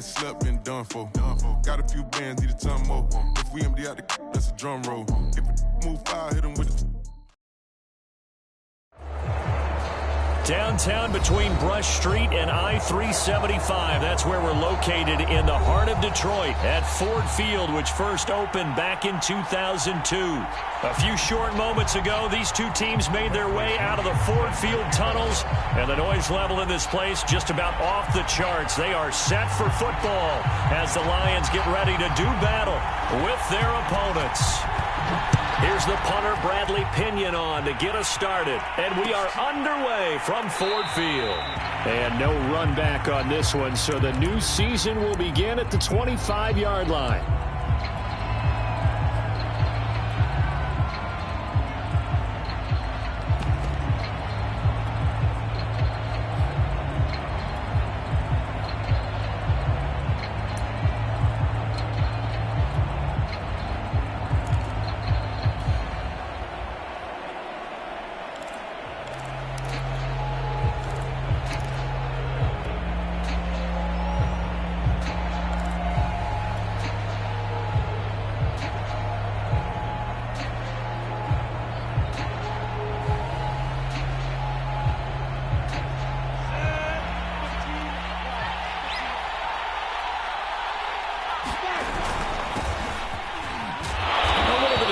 that slept, been done for. Got a few bands, need a ton more. If we empty out the that's a drum roll. If it move foul, hit him with the... Downtown between Brush Street and I-375. That's where we're located in the heart of Detroit at Ford Field, which first opened back in 2002. A few short moments ago, these two teams made their way out of the Ford Field tunnels, and the noise level in this place just about off the charts. They are set for football as the Lions get ready to do battle with their opponents. Here's the punter, Bradley Pinion, on to get us started. And we are underway from Ford Field. And no run back on this one, so the new season will begin at the 25-yard line.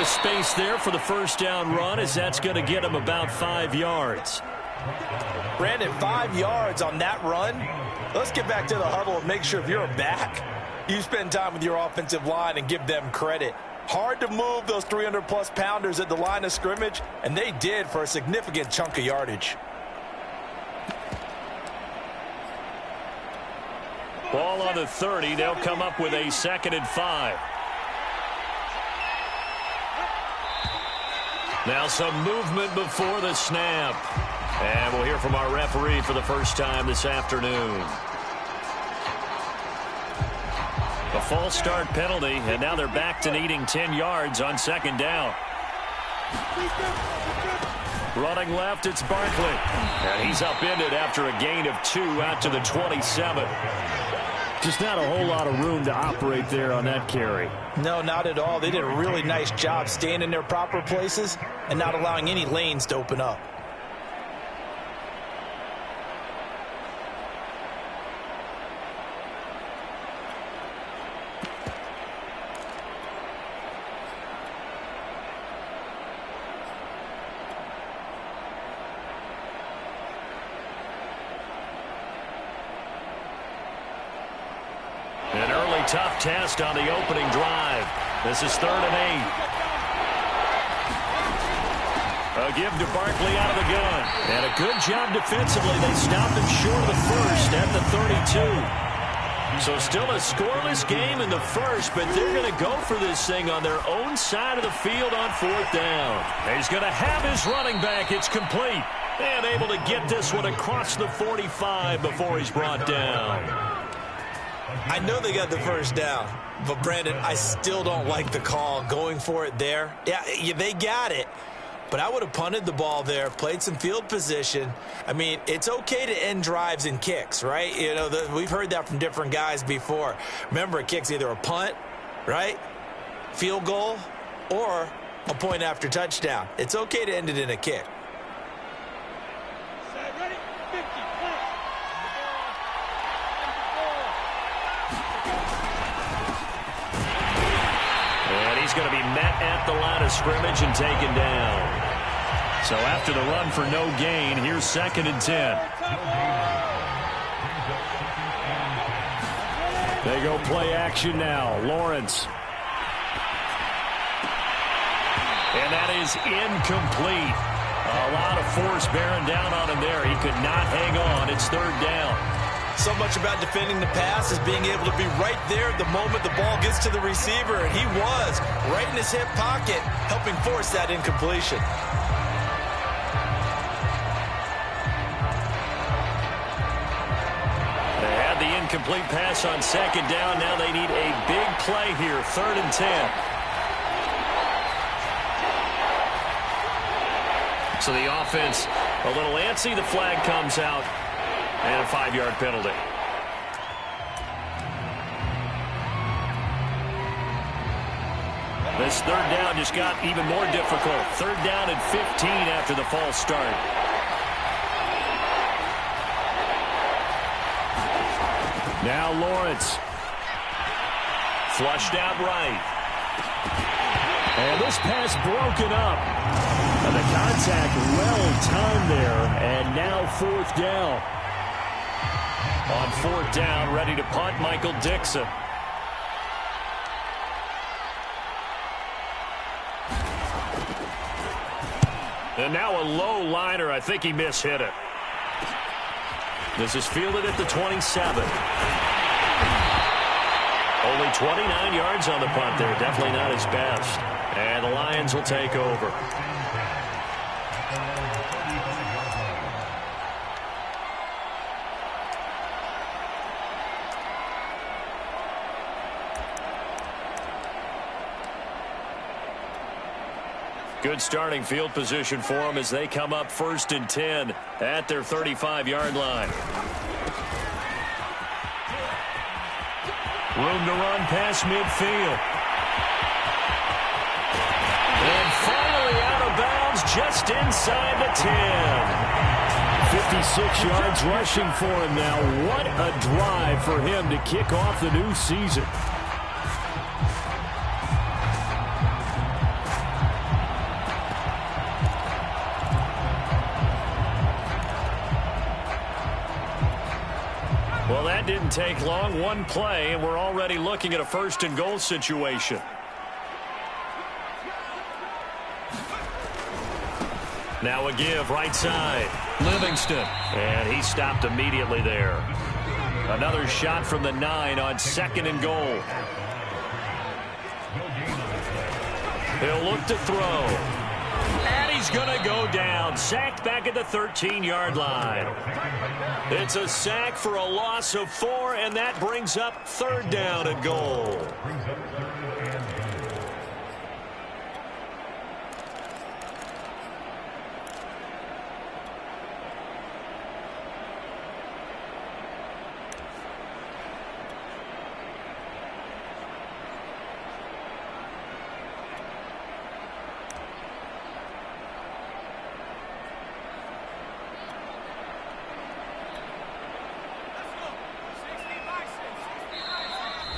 Space there for the first down run, as that's going to get him about 5 yards. Brandon, 5 yards on that run. Let's get back to the huddle and make sure if you're a back, you spend time with your offensive line and give them credit. Hard to move those 300-plus pounders at the line of scrimmage, and they did for a significant chunk of yardage. Ball on the 30. They'll come up with a 2nd and 5. Now some movement before the snap. And we'll hear from our referee for the first time this afternoon. A false start penalty, and now they're back to needing 10 yards on 2nd down. Running left, it's Barkley. And he's upended after a gain of 2 out to the 27. Just not a whole lot of room to operate there on that carry. No, not at all. They did a really nice job staying in their proper places and not allowing any lanes to open up. Tough test on the opening drive. This is 3rd and 8. A give to Barkley out of the gun. And a good job defensively. They stopped him short of the first at the 32. So still a scoreless game in the first, but they're going to go for this thing on their own side of the field on 4th down. He's going to have his running back. It's complete. And able to get this one across the 45 before he's brought down. I know they got the first down, but Brandon, I still don't like the call going for it there. Yeah, they got it, but I would have punted the ball there, played some field position. I mean, it's okay to end drives and kicks, right? You know, we've heard that from different guys before. Remember, a kick's either a punt, right, field goal, or a point after touchdown. It's okay to end it in a kick. He's going to be met at the line of scrimmage and taken down. So after the run for no gain, here's 2nd and 10. They go play action now. Lawrence. And that is incomplete. A lot of force bearing down on him there. He could not hang on. It's 3rd down. So much about defending the pass is being able to be right there at the moment the ball gets to the receiver, and he was right in his hip pocket, helping force that incompletion. They had the incomplete pass on 2nd down. Now they need a big play here, 3rd and 10. So the offense a little antsy. The flag comes out. And a 5-yard penalty. This third down just got even more difficult. Third down and 15 after the false start. Now Lawrence. Flushed out right. And this pass broken up. And the contact well timed there. And now fourth down. On fourth down, ready to punt, Michael Dixon. And now a low liner. I think he mishit it. This is fielded at the 27. Only 29 yards on the punt there. Definitely not his best. And the Lions will take over. Good starting field position for them as they come up 1st and 10 at their 35-yard line. Room to run past midfield. And finally out of bounds just inside the 10. 56 yards rushing for him now. What a drive for him to kick off the new season. Well, that didn't take long. One play, and we're already looking at a 1st and goal situation. Now a give right side. Livingston. And he stopped immediately there. Another shot from the 9 on 2nd and goal. He'll look to throw. And he's going to go down. Sacked back at the 13-yard line. It's a sack for a loss of 4, and that brings up 3rd down and goal.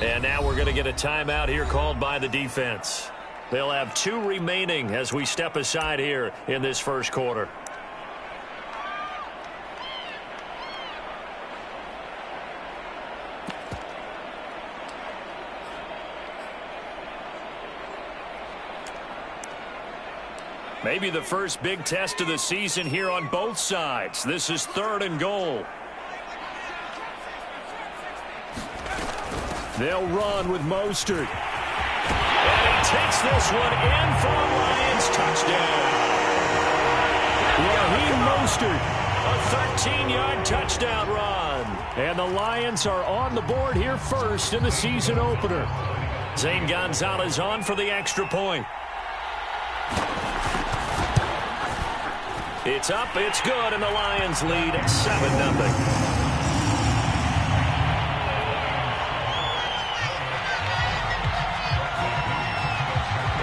And now we're going to get a timeout here called by the defense. They'll have 2 remaining as we step aside here in this first quarter. Maybe the first big test of the season here on both sides. This is 3rd and goal. They'll run with Mostert. And he takes this one in for a Lions touchdown. Raheem Mostert, a 13-yard touchdown run. And the Lions are on the board here first in the season opener. Zane Gonzalez on for the extra point. It's up, it's good, and the Lions lead 7-0.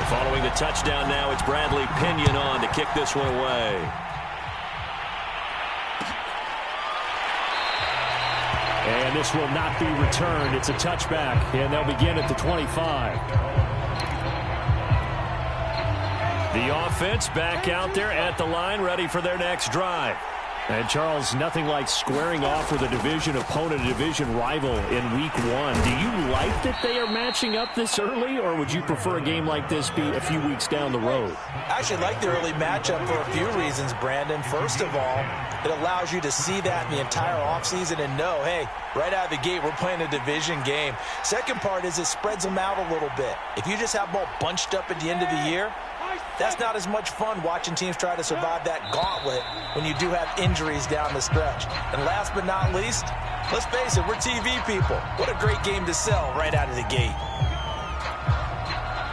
Following the touchdown now, it's Bradley Pinion on to kick this one away. And this will not be returned. It's a touchback, and they'll begin at the 25. The offense back out there at the line, ready for their next drive. And, Charles, nothing like squaring off with a division opponent, a division rival in week 1. Do you like that they are matching up this early, or would you prefer a game like this be a few weeks down the road? I actually like the early matchup for a few reasons, Brandon. First of all, it allows you to see that in the entire offseason and know, hey, right out of the gate, we're playing a division game. Second part is it spreads them out a little bit. If you just have them all bunched up at the end of the year, that's not as much fun watching teams try to survive that gauntlet when you do have injuries down the stretch. And last but not least, let's face it, we're TV people. What a great game to sell right out of the gate.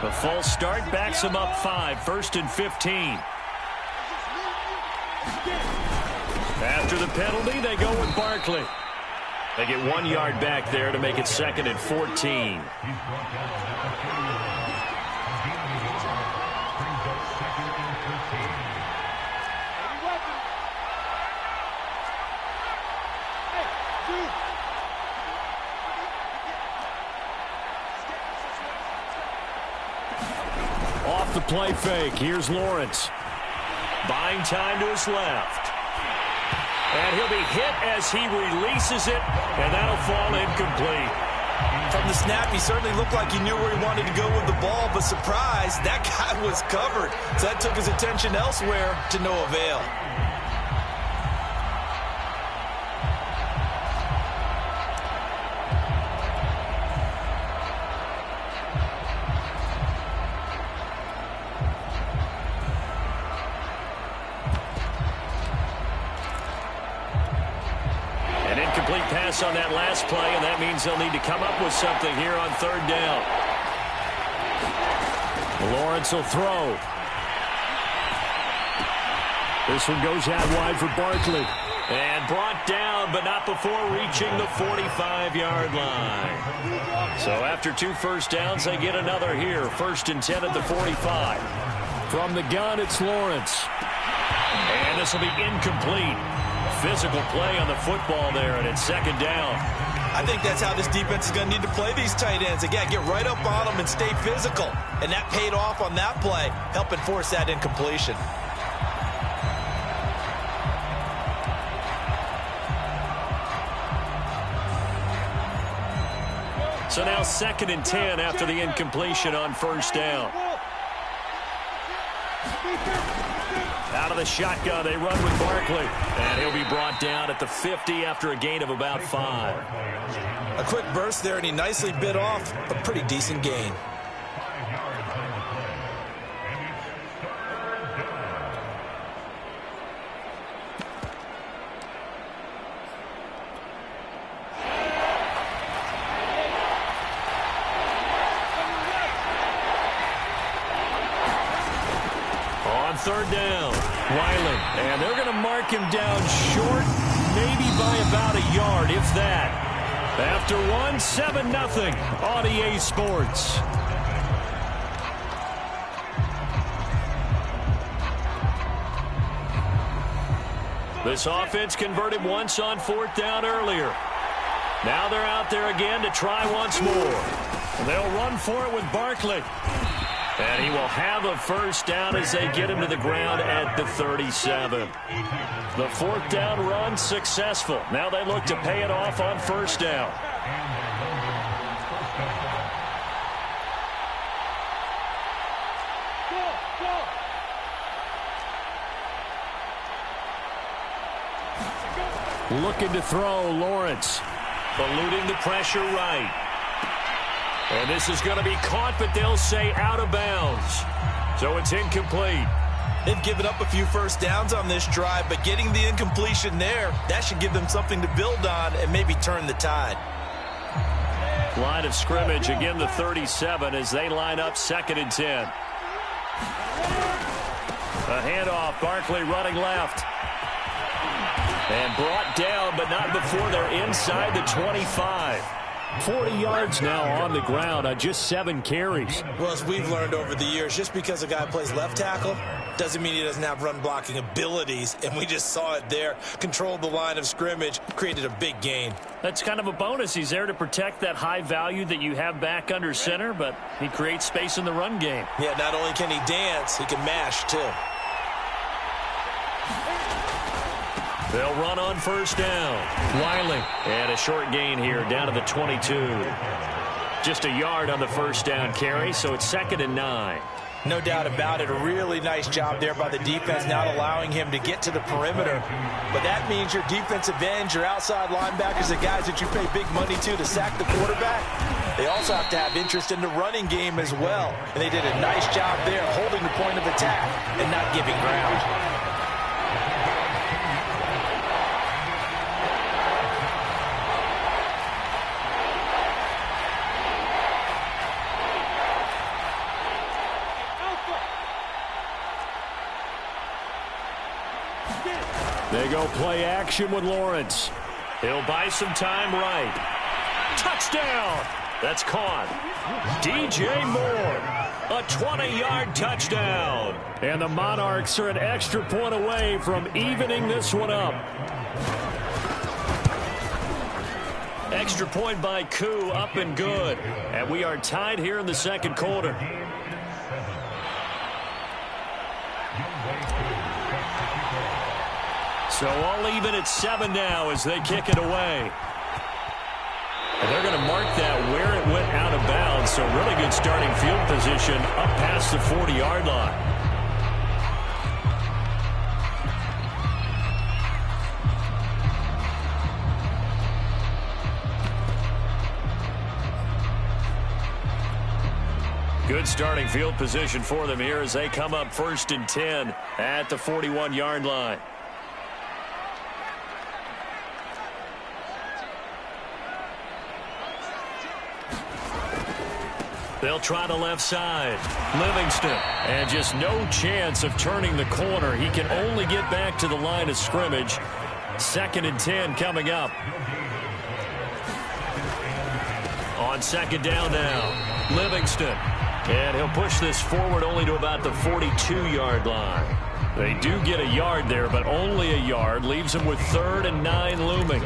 The false start backs them up 5, 1st and 15. After the penalty, they go with Barkley. They get 1 yard back there to make it 2nd and 14. Off the play fake, here's Lawrence. Buying time to his left. And he'll be hit as he releases it, and that'll fall incomplete. From the snap, he certainly looked like he knew where he wanted to go with the ball, but surprise, that guy was covered. So that took his attention elsewhere to no avail. On that last play, and that means they'll need to come up with something here on third down. Lawrence will throw. This one goes out wide for Barkley. And brought down, but not before reaching the 45-yard line. So after 2 first downs, they get another here. 1st and 10 at the 45. From the gun, it's Lawrence. And this will be incomplete. Physical play on the football there, and it's 2nd down. I think that's how this defense is going to need to play these tight ends. Again, get right up on them and stay physical. And that paid off on that play, helping force that incompletion. So now 2nd and 10 after the incompletion on 1st down. Out of the shotgun, they run with Barkley. And he'll be brought down at the 50 after a gain of about 5. A quick burst there, and he nicely bit off a pretty decent gain. On 3rd down, Weiland, and they're going to mark him down short, maybe by about a yard, if that. After 1, 7-0 on EA Sports. This offense converted once on 4th down earlier. Now they're out there again to try once more. And they'll run for it with Barkley. And he will have a 1st down as they get him to the ground at the 37. The 4th down run successful. Now they look to pay it off on 1st down. Looking to throw, Lawrence. Eluding the pressure right. And this is going to be caught, but they'll say out of bounds. So it's incomplete. They've given up a few 1st downs on this drive, but getting the incompletion there, that should give them something to build on and maybe turn the tide. Line of scrimmage, again the 37 as they line up 2nd and 10. A handoff, Barkley running left. And brought down, but not before they're inside the 25. 40 yards now on the ground on just 7 carries. Well, as we've learned over the years, just because a guy plays left tackle doesn't mean he doesn't have run-blocking abilities, and we just saw it there. Controlled the line of scrimmage, created a big gain. That's kind of a bonus. He's there to protect that high value that you have back under center, but he creates space in the run game. Yeah, not only can he dance, he can mash, too. They'll run on 1st down. Wiley. And a short gain here down to the 22. Just a yard on the 1st down carry, so it's 2nd and 9. No doubt about it. A really nice job there by the defense, not allowing him to get to the perimeter. But that means your defensive ends, your outside linebackers, the guys that you pay big money to sack the quarterback, they also have to have interest in the running game as well. And they did a nice job there holding the point of attack and not giving ground. They go play action with Lawrence. He'll buy some time right. Touchdown! That's caught. DJ Moore, a 20-yard touchdown. And the Monarchs are an extra point away from evening this one up. Extra point by Koo, up and good. And we are tied here in the second quarter. So all even at 7 now as they kick it away. And they're going to mark that where it went out of bounds. So really good starting field position up past the 40-yard line. Good starting field position for them here as they come up 1st and 10 at the 41-yard line. They'll try the left side. Livingston. And just no chance of turning the corner. He can only get back to the line of scrimmage. 2nd and 10 coming up. On 2nd down now. Livingston. And he'll push this forward only to about the 42-yard line. They do get a yard there, but only a yard. Leaves them with 3rd and 9 looming.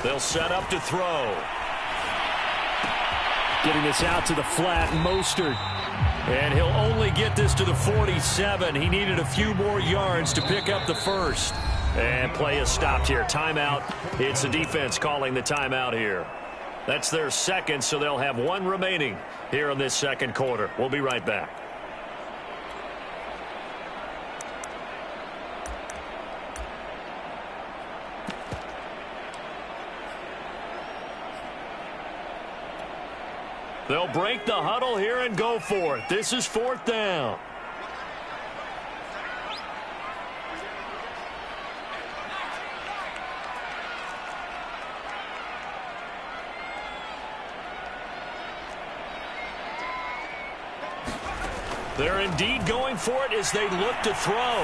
They'll set up to throw. Getting this out to the flat, Mostert. And he'll only get this to the 47. He needed a few more yards to pick up the first. And play is stopped here. Timeout. It's the defense calling the timeout here. That's their second, so they'll have one remaining here in this second quarter. We'll be right back. They'll break the huddle here and go for it. This is 4th down. They're indeed going for it as they look to throw.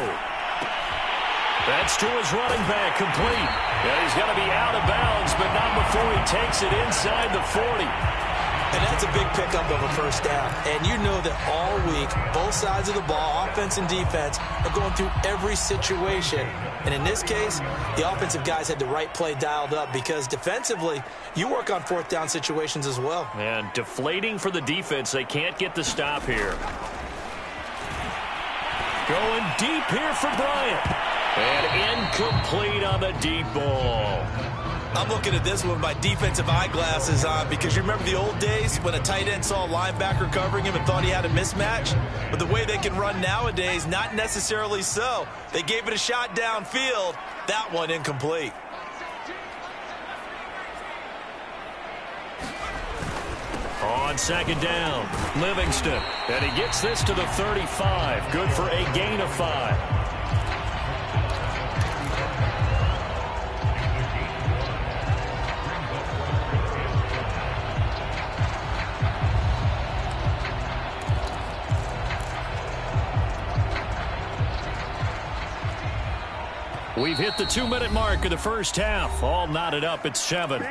That's to his running back, complete. And he's going to be out of bounds, but not before he takes it inside the 40. And that's a big pickup of a first down. And you know that all week, both sides of the ball, offense and defense, are going through every situation. And in this case, the offensive guys had the right play dialed up because defensively, you work on 4th down situations as well. And deflating for the defense. They can't get the stop here. Going deep here for Bryant. And incomplete on the deep ball. I'm looking at this with my defensive eyeglasses on because you remember the old days when a tight end saw a linebacker covering him and thought he had a mismatch? But the way they can run nowadays, not necessarily so. They gave it a shot downfield. That one incomplete. On 2nd down, Livingston. And he gets this to the 35. Good for a gain of 5. We've hit the 2-minute mark of the first half. All knotted up at 7.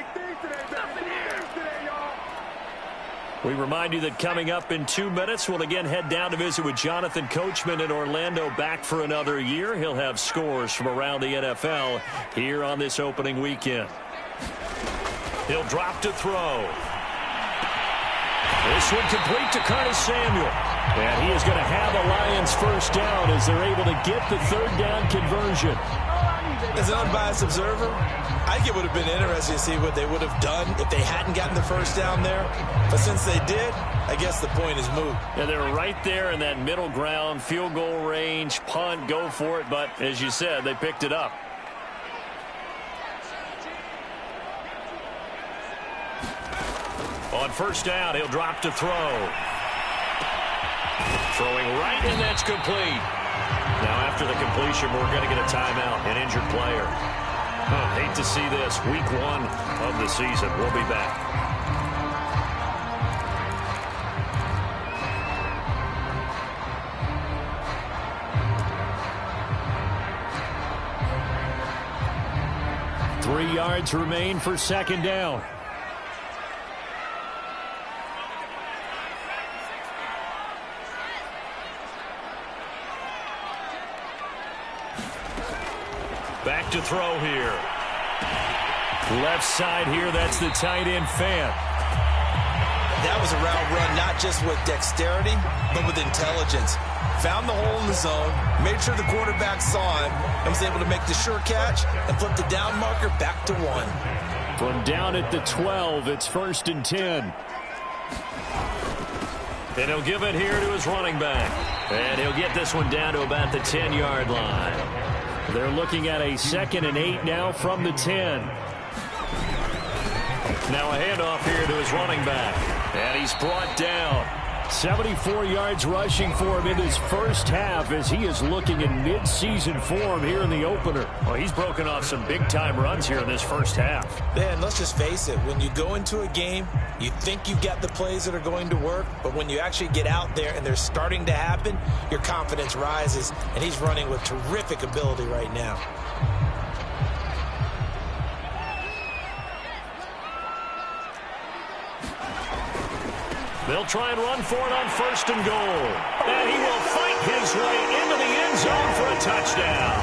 We remind you that coming up in 2 minutes, we'll again head down to visit with Jonathan Coachman in Orlando, back for another year. He'll have scores from around the NFL here on this opening weekend. He'll drop to throw. This one complete to Curtis Samuel. And he is going to have a Lions first down as they're able to get the 3rd down conversion. As an unbiased observer, I think it would have been interesting to see what they would have done if they hadn't gotten the first down there. But since they did, I guess the point is moot. Yeah, they're right there in that middle ground, field goal range, punt, go for it. But as you said, they picked it up. On first down, he'll drop to throw. Throwing right, and that's complete. Now, after the completion, we're going to get a timeout, an injured player. Hate to see this. Week 1 of the season. We'll be back. Three yards remain for second down. Back to throw here. Left side here, that's the tight end Fant. That was a route run not just with dexterity, but with intelligence. Found the hole in the zone, made sure the quarterback saw him, and was able to make the sure catch and flip the down marker back to 1. From down at the 12, it's 1st and 10. And he'll give it here to his running back. And he'll get this one down to about the 10-yard line. They're looking at a 2nd and 8 now from the 10. Now a handoff here to his running back. And he's brought down. 74 yards rushing for him in his first half as he is looking in mid-season form here in the opener. Well, he's broken off some big-time runs here in this first half. Man, let's just face it. When you go into a game, you think you've got the plays that are going to work, but when you actually get out there and they're starting to happen, your confidence rises, and he's running with terrific ability right now. They'll try and run for it on 1st and goal. And he will fight his way into the end zone for a touchdown.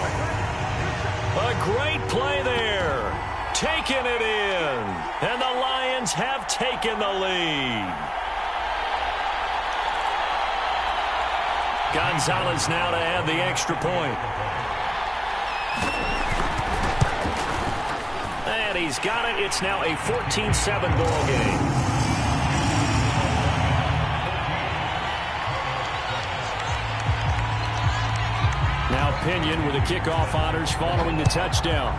A great play there. Taking it in. And the Lions have taken the lead. Gonzalez now to add the extra point. And he's got it. It's now a 14-7 ball game. Now Pinion with the kickoff honors following the touchdown.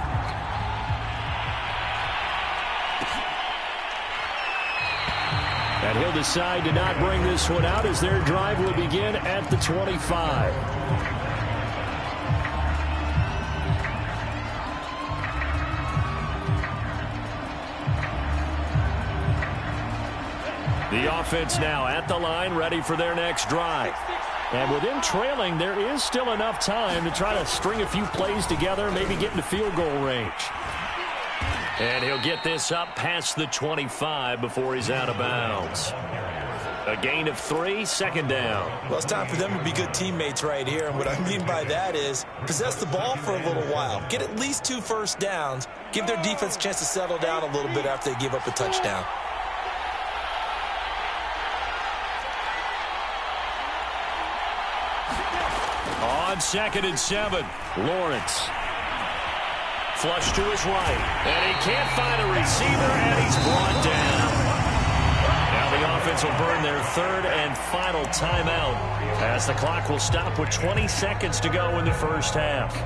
And he'll decide to not bring this one out as their drive will begin at the 25. The offense now at the line, ready for their next drive. And with them trailing, there is still enough time to try to string a few plays together, maybe get into field goal range. And he'll get this up past the 25 before he's out of bounds. A gain of 3, 2nd down. Well, it's time for them to be good teammates right here. And what I mean by that is possess the ball for a little while. Get at least 2 first downs. Give their defense a chance to settle down a little bit after they give up a touchdown. On 2nd and 7, Lawrence. Flush to his right. And he can't find a receiver, and he's brought down. Now the offense will burn their 3rd and final timeout as the clock will stop with 20 seconds to go in the first half.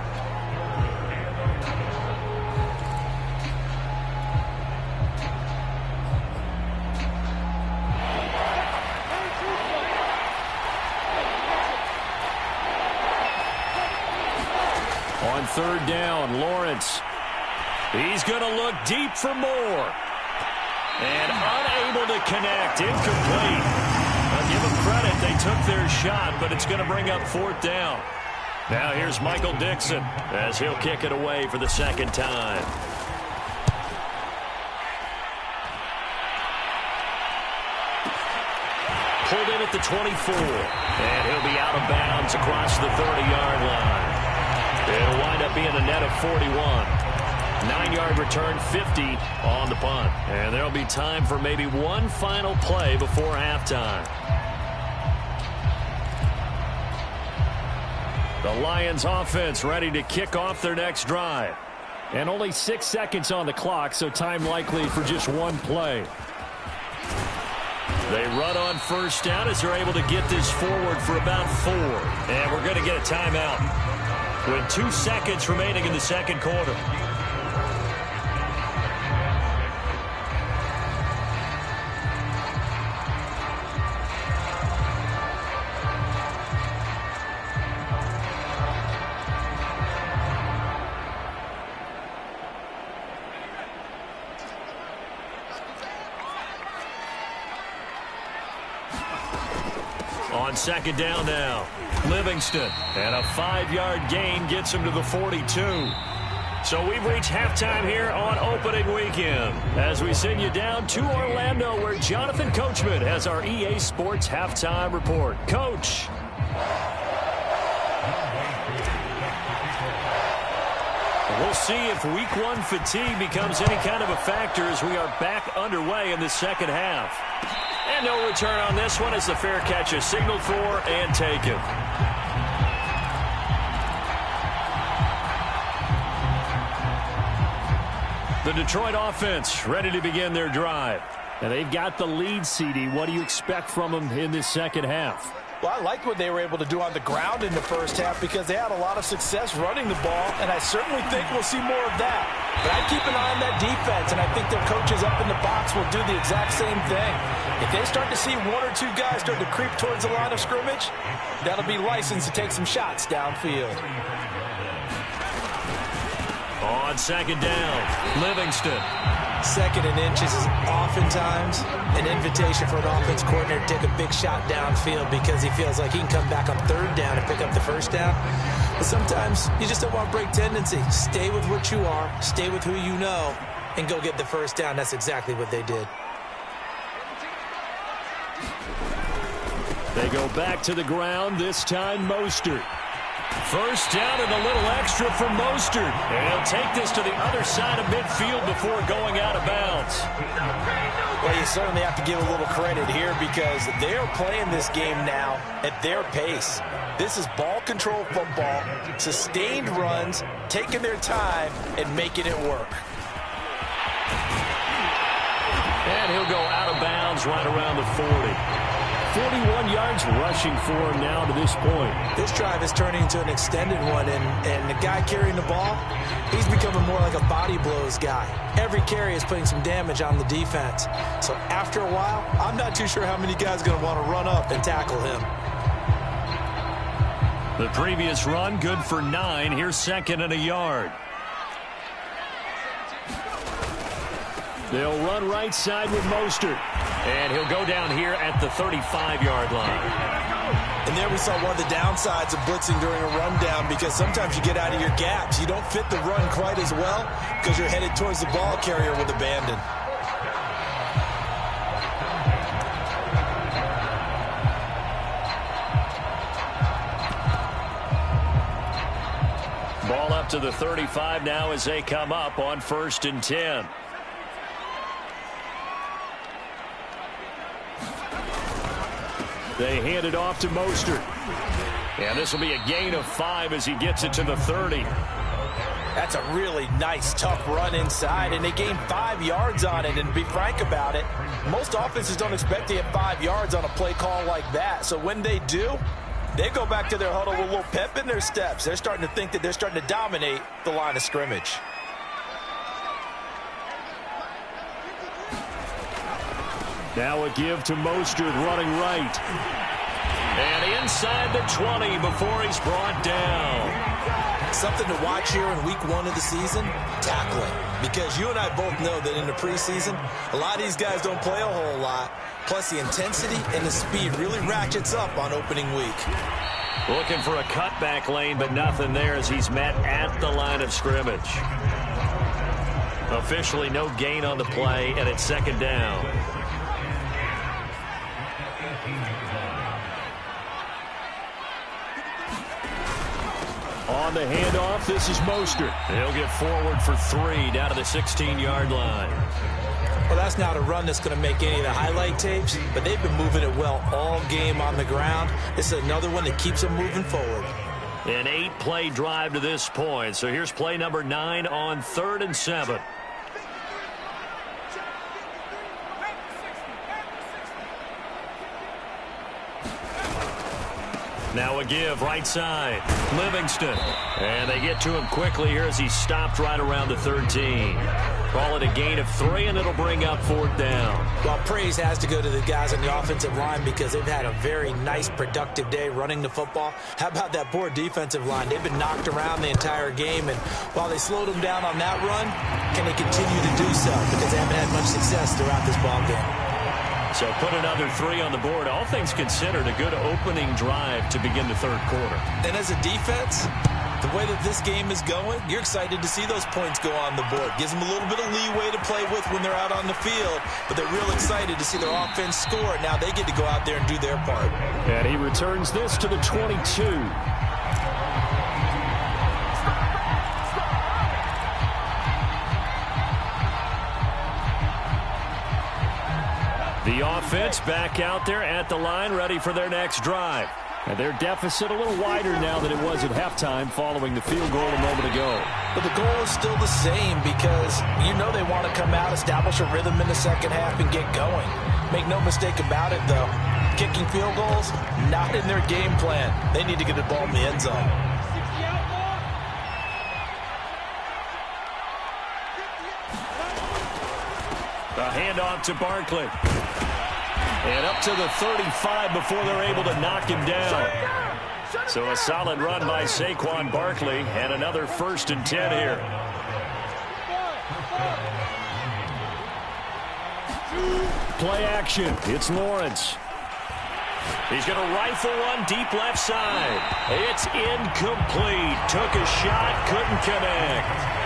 On 3rd down, Lawrence. He's going to look deep for more. And unable to connect. Incomplete. I'll give them credit. They took their shot, but it's going to bring up 4th down. Now here's Michael Dixon as he'll kick it away for the 2nd time. Pulled in at the 24. And he'll be out of bounds across the 30-yard line. It'll wind up being a net of 41. 9-yard return, 50 on the punt. And there'll be time for maybe one final play before halftime. The Lions offense ready to kick off their next drive. And only 6 seconds on the clock, so time likely for just one play. They run on first down as they're able to get this forward for about 4. And we're going to get a timeout with 2 seconds remaining in the second quarter. On second down now, Livingston, and a 5-yard gain gets him to the 42. So we've reached halftime here on opening weekend as we send you down to Orlando where Jonathan Coachman has our EA Sports halftime report. Coach. We'll see if week 1 fatigue becomes any kind of a factor as we are back underway in the second half. And no return on this one as the fair catch is signaled for and taken. The Detroit offense ready to begin their drive. And they've got the lead, CD. What do you expect from them in this second half? Well, I liked what they were able to do on the ground in the first half because they had a lot of success running the ball, and I certainly think we'll see more of that. But I keep an eye on that defense, and I think their coaches up in the box will do the exact same thing. If they start to see 1 or 2 guys start to creep towards the line of scrimmage, that'll be licensed to take some shots downfield. On second down, Livingston. Second and inches is oftentimes an invitation for an offense coordinator to take a big shot downfield because he feels like he can come back on third down and pick up the first down. But sometimes you just don't want break tendency. Stay with what you are, stay with who you know, and go get the first down. That's exactly what they did. They go back to the ground, this time Mostert. First down and a little extra from Mostert. And he'll take this to the other side of midfield before going out of bounds. Well, you certainly have to give a little credit here because they are playing this game now at their pace. This is ball control football, sustained runs, taking their time and making it work. And he'll go out of bounds right around the 40. 41 yards rushing for him now to this point. This drive is turning into an extended one, and the guy carrying the ball, he's becoming more like a body blows guy. Every carry is putting some damage on the defense. So after a while, I'm not too sure how many guys are going to want to run up and tackle him. The previous run, good for 9. Here's second and a yard. They'll run right side with Mostert. And he'll go down here at the 35-yard line. And there we saw one of the downsides of blitzing during a rundown because sometimes you get out of your gaps. You don't fit the run quite as well because you're headed towards the ball carrier with abandon. Ball up to the 35 now as they come up on 1st and 10. They hand it off to Mostert. And this will be a gain of 5 as he gets it to the 30. That's a really nice, tough run inside, and they gained 5 yards on it. And to be frank about it, most offenses don't expect to get 5 yards on a play call like that. So when they do, they go back to their huddle with a little pep in their steps. They're starting to think that they're starting to dominate the line of scrimmage. Now a give to Mostert running right. And inside the 20 before he's brought down. Something to watch here in week 1 of the season, tackling. Because you and I both know that in the preseason, a lot of these guys don't play a whole lot. Plus the intensity and the speed really ratchets up on opening week. Looking for a cutback lane, but nothing there as he's met at the line of scrimmage. Officially no gain on the play, and it's second down. On the handoff, this is Mostert. He'll get forward for 3 down to the 16-yard line. Well, that's not a run that's going to make any of the highlight tapes, but they've been moving it well all game on the ground. This is another one that keeps them moving forward. An 8-play drive to this point. So here's play number 9 on 3rd and 7. Now a give right side. Livingston. And they get to him quickly here as he's stopped right around the 13. Call it a gain of 3, and it'll bring up 4th down. Well, praise has to go to the guys on the offensive line because they've had a very nice, productive day running the football. How about that poor defensive line? They've been knocked around the entire game, and while they slowed them down on that run, can they continue to do so? Because they haven't had much success throughout this ball game. So put another 3 on the board. All things considered, a good opening drive to begin the 3rd quarter. And as a defense, the way that this game is going, you're excited to see those points go on the board. Gives them a little bit of leeway to play with when they're out on the field, but they're real excited to see their offense score. Now they get to go out there and do their part. And he returns this to the 22. The offense back out there at the line, ready for their next drive. And their deficit a little wider now than it was at halftime following the field goal a moment ago. But the goal is still the same because you know they want to come out, establish a rhythm in the second half, and get going. Make no mistake about it, though. Kicking field goals, not in their game plan. They need to get the ball in the end zone. The handoff to Barkley. And up to the 35 before they're able to knock him down. So a solid run by Saquon Barkley and another 1st and 10 here. Play action. It's Lawrence. He's going to rifle one deep left side. It's incomplete. Took a shot, couldn't connect.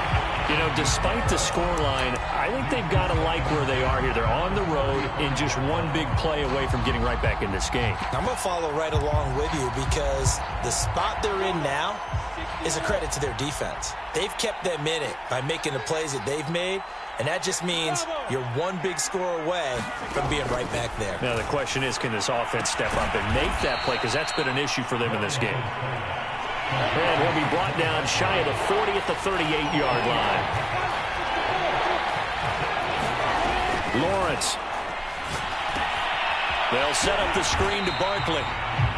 You know, despite the scoreline, I think they've got to like where they are here. They're on the road and just one big play away from getting right back in this game. I'm going to follow right along with you because the spot they're in now is a credit to their defense. They've kept them in it by making the plays that they've made, and that just means you're one big score away from being right back there. Now, the question is, can this offense step up and make that play? Because that's been an issue for them in this game. And he'll be brought down shy of the 40 at the 38-yard line. Lawrence. They'll set up the screen to Barkley.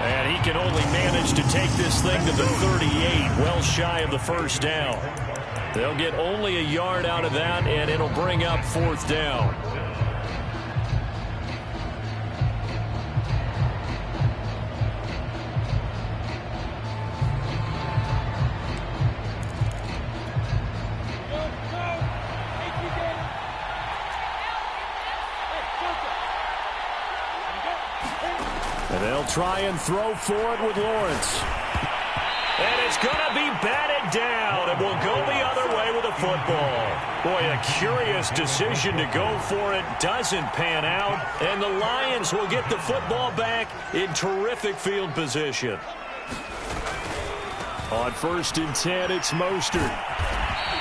And he can only manage to take this thing to the 38, well shy of the 1st down. They'll get only a yard out of that, and it'll bring up 4th down. And they'll try and throw for it with Lawrence. And it's going to be batted down, and will go the other way with a football. Boy, a curious decision to go for it. Doesn't pan out, and the Lions will get the football back in terrific field position. On 1st and 10, it's Mostert.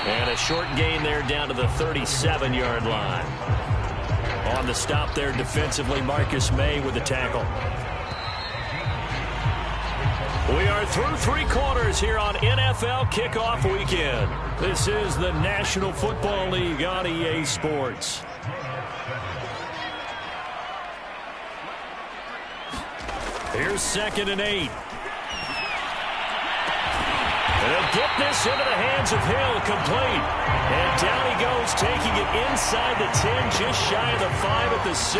And a short gain there down to the 37-yard line. On the stop there defensively, Marcus May with the tackle. We are through 3 quarters here on NFL Kickoff Weekend. This is the National Football League on EA Sports. Here's 2nd and 8. And they'll get this into the hands of Hill, complete. And down he goes, taking it inside the 10, just shy of the 5 at the 6.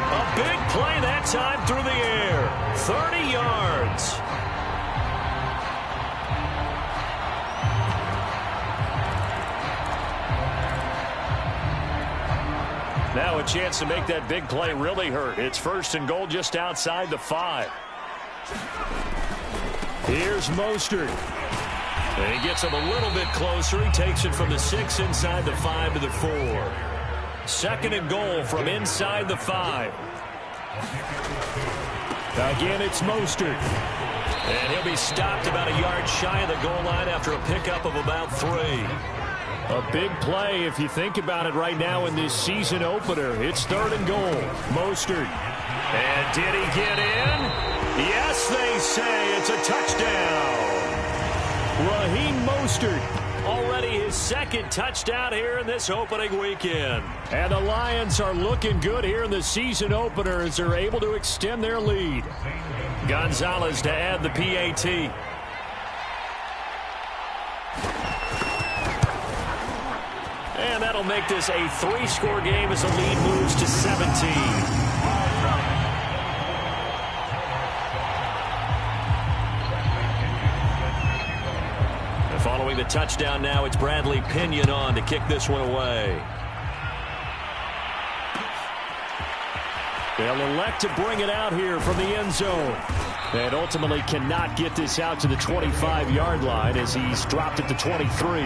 A big play that time through the air. 30 yards. Now a chance to make that big play really hurt. It's 1st and goal just outside the 5. Here's Mostert. And he gets him a little bit closer. He takes it from the 6 inside the 5 to the 4. 2nd and goal from inside the 5. Again, it's Mostert. And he'll be stopped about a yard shy of the goal line after a pickup of about 3. A big play if you think about it right now in this season opener. It's 3rd and goal. Mostert. And did he get in? Yes, they say it's a touchdown. Raheem Mostert, already his second touchdown here in this opening weekend. And the Lions are looking good here in the season opener as they're able to extend their lead. Gonzalez to add the PAT. And that'll make this a 3-score game as the lead moves to 17. Following the touchdown now, it's Bradley Pinion on to kick this one away. They'll elect to bring it out here from the end zone. And ultimately cannot get this out to the 25-yard line as he's dropped at the 23.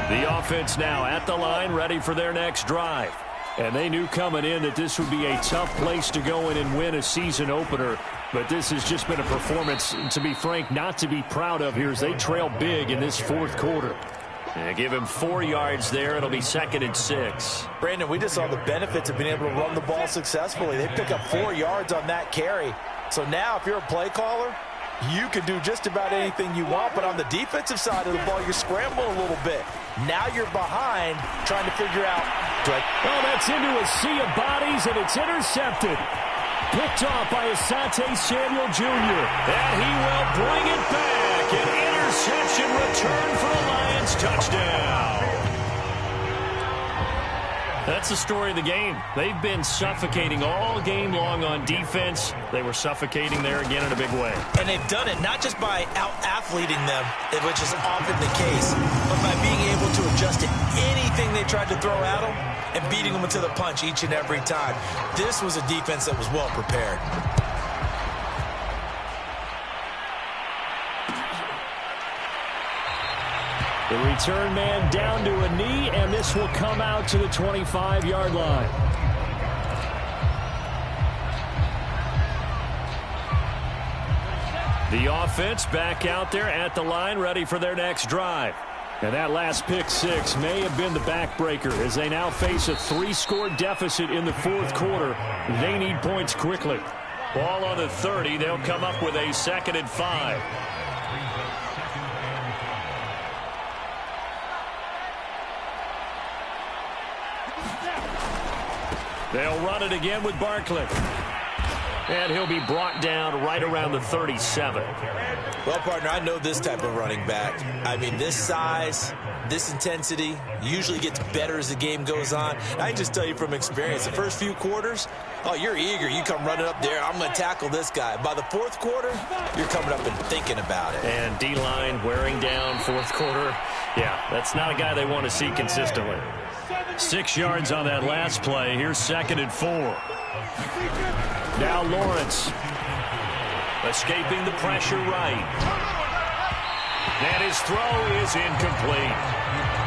The offense now at the line, ready for their next drive. And they knew coming in that this would be a tough place to go in and win a season opener. But this has just been a performance, to be frank, not to be proud of here as they trail big in this fourth quarter. And give him 4 yards there. It'll be 2nd and 6. Brandon, we just saw the benefits of being able to run the ball successfully. They pick up 4 yards on that carry. So now if you're a play caller, you can do just about anything you want, but on the defensive side of the ball, you're scrambling a little bit. Now you're behind, trying to figure out. Oh, that's into a sea of bodies, and it's intercepted. Picked off by Asante Samuel Jr. And he will bring it back. An interception return for the Lions touchdown. That's the story of the game. They've been suffocating all game long on defense. They were suffocating there again in a big way. And they've done it not just by out-athleting them, which is often the case, but by being able to adjust to anything they tried to throw at them and beating them into the punch each and every time. This was a defense that was well prepared. The return man down to a knee, and this will come out to the 25-yard line. The offense back out there at the line, ready for their next drive. And that last pick six may have been the backbreaker as they now face a 3-score deficit in the fourth quarter. They need points quickly. Ball on the 30. They'll come up with a 2nd and 5. They'll run it again with Barkley. And he'll be brought down right around the 37. Well, partner, I know this type of running back. I mean, this size, this intensity usually gets better as the game goes on. I can just tell you from experience, the first few quarters, oh, you're eager. You come running up there, I'm going to tackle this guy. By the fourth quarter, you're coming up and thinking about it. And D-line wearing down fourth quarter. Yeah, that's not a guy they want to see consistently. 6 yards on that last play. Here's 2nd and 4. Now Lawrence escaping the pressure right. And his throw is incomplete.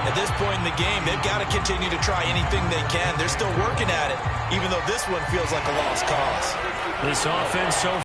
At this point in the game, they've got to continue to try anything they can. They're still working at it, even though this one feels like a lost cause. This offense so